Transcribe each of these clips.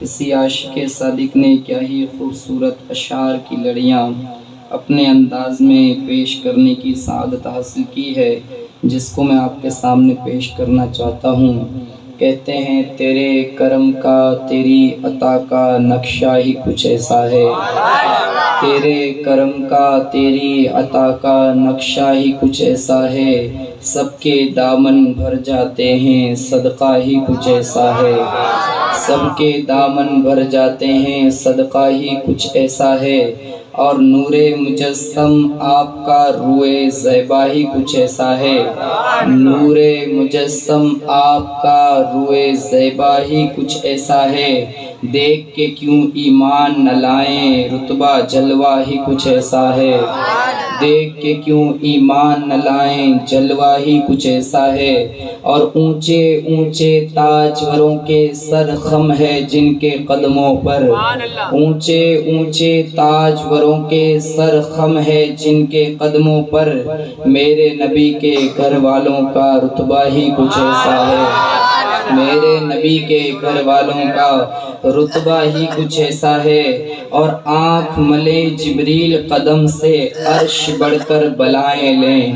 کسی عاشق صادق نے کیا ہی خوبصورت اشعار کی لڑیاں اپنے انداز میں پیش کرنے کی سعادت حاصل کی ہے، جس کو میں آپ کے سامنے پیش کرنا چاہتا ہوں۔ کہتے ہیں تیرے کرم کا تیری عطا کا نقشہ ہی کچھ ایسا ہے، تیرے کرم کا تیری عطا کا نقشہ ہی کچھ ایسا ہے، سب کے دامن بھر جاتے ہیں صدقہ ہی کچھ ایسا ہے، سب کے دامن بھر جاتے ہیں صدقہ ہی کچھ ایسا ہے، اور نور مجسم آپ کا روئے زیبا ہی کچھ ایسا ہے، نور مجسم آپ کا روئے زیبا ہی کچھ ایسا ہے، دیکھ کے کیوں ایمان نہ لائیں رتبہ جلوہ ہی کچھ ایسا ہے، دیکھ کے کیوں ایمان نہ لائیں جلوہ ہی کچھ ایسا ہے، اور اونچے اونچے تاجوروں کے سر خم ہے جن کے قدموں پر، اونچے اونچے تاجوروں کے سر خم ہے جن کے قدموں پر، میرے نبی کے گھر والوں کا رتبہ ہی کچھ ایسا ہے، میرے نبی کے گھر والوں کا رتبہ ہی کچھ ایسا ہے، اور آنکھ ملے جبریل قدم سے عرش بڑھ کر بلائیں لیں،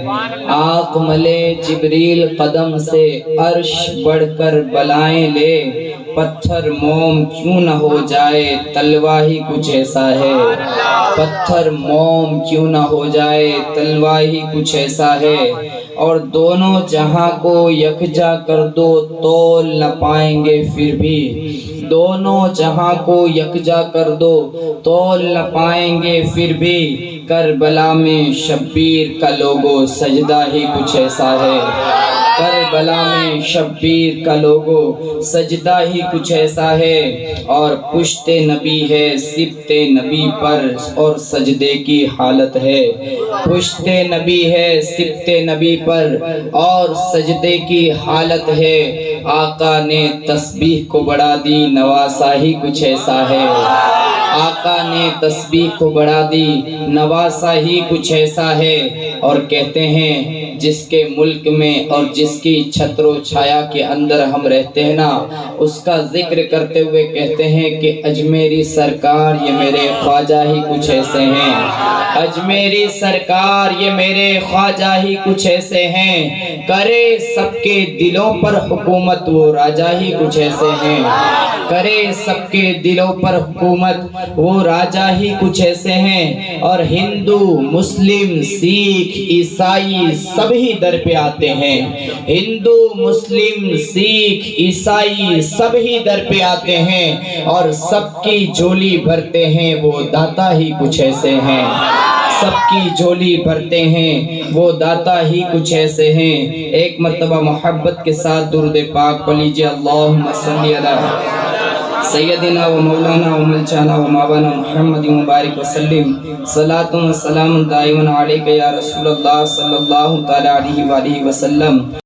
آنکھ ملے جبریل قدم سے عرش بڑھ کر بلائیں لیں، پتھر موم کیوں نہ ہو جائے تلوہ ہی کچھ ایسا ہے، پتھر موم کیوں نہ ہو جائے تلوہ ہی کچھ ایسا ہے، اور دونوں جہاں کو یکجا کر دو تول نہ پائیں گے پھر بھی، دونوں جہاں کو یکجا کر دو تول نہ پائیں گے پھر بھی، کربلا میں شبیر کا لوگو سجدہ ہی کچھ ایسا ہے، کربلا میں شبیر کا لوگو سجدہ ہی کچھ ایسا ہے، اور پشت نبی ہے سبط نبی پر اور سجدے کی حالت ہے، پشت نبی ہے سبط نبی پر اور سجدے کی حالت ہے، آقا نے تسبیح کو بڑھا دی نواسا ہی کچھ ایسا ہے، آقا نے تسبیح کو بڑھا دی نواسا ہی کچھ ایسا ہے، اور کہتے ہیں جس کے ملک میں اور جس کی چھتر و چھایا کے اندر ہم رہتے ہیں نا، اس کا ذکر کرتے ہوئے کہتے ہیں کہ اجمیری سرکار یہ میرے خواجہ ہی کچھ ایسے ہیں، اجمیری سرکار یہ میرے خواجہ ہی کچھ ایسے ہیں، کرے سب کے دلوں پر حکومت وہ راجہ ہی کچھ ایسے ہیں، کرے سب کے دلوں پر حکومت وہ راجہ ہی کچھ ایسے ہیں، اور ہندو مسلم سکھ عیسائی سبھی در پہ آتے ہیں، ہندو مسلم سکھ عیسائی سبھی در پہ آتے ہیں، اور سب کی جھولی بھرتے ہیں وہ داتا ہی کچھ ایسے ہیں، سب کی جھولی بھرتے ہیں وہ داتا ہی کچھ ایسے ہیں۔ ایک مرتبہ محبت کے ساتھ درود پاک پڑھ لیجئے، اللہم صلی علی سیدنا و مولانا و ملچانا و مولانا محمد مبارک وسلم، صلاۃ و سلام دائما علیک یا رسول اللہ صلی اللہ تعالی علیہ وآلہ وسلم۔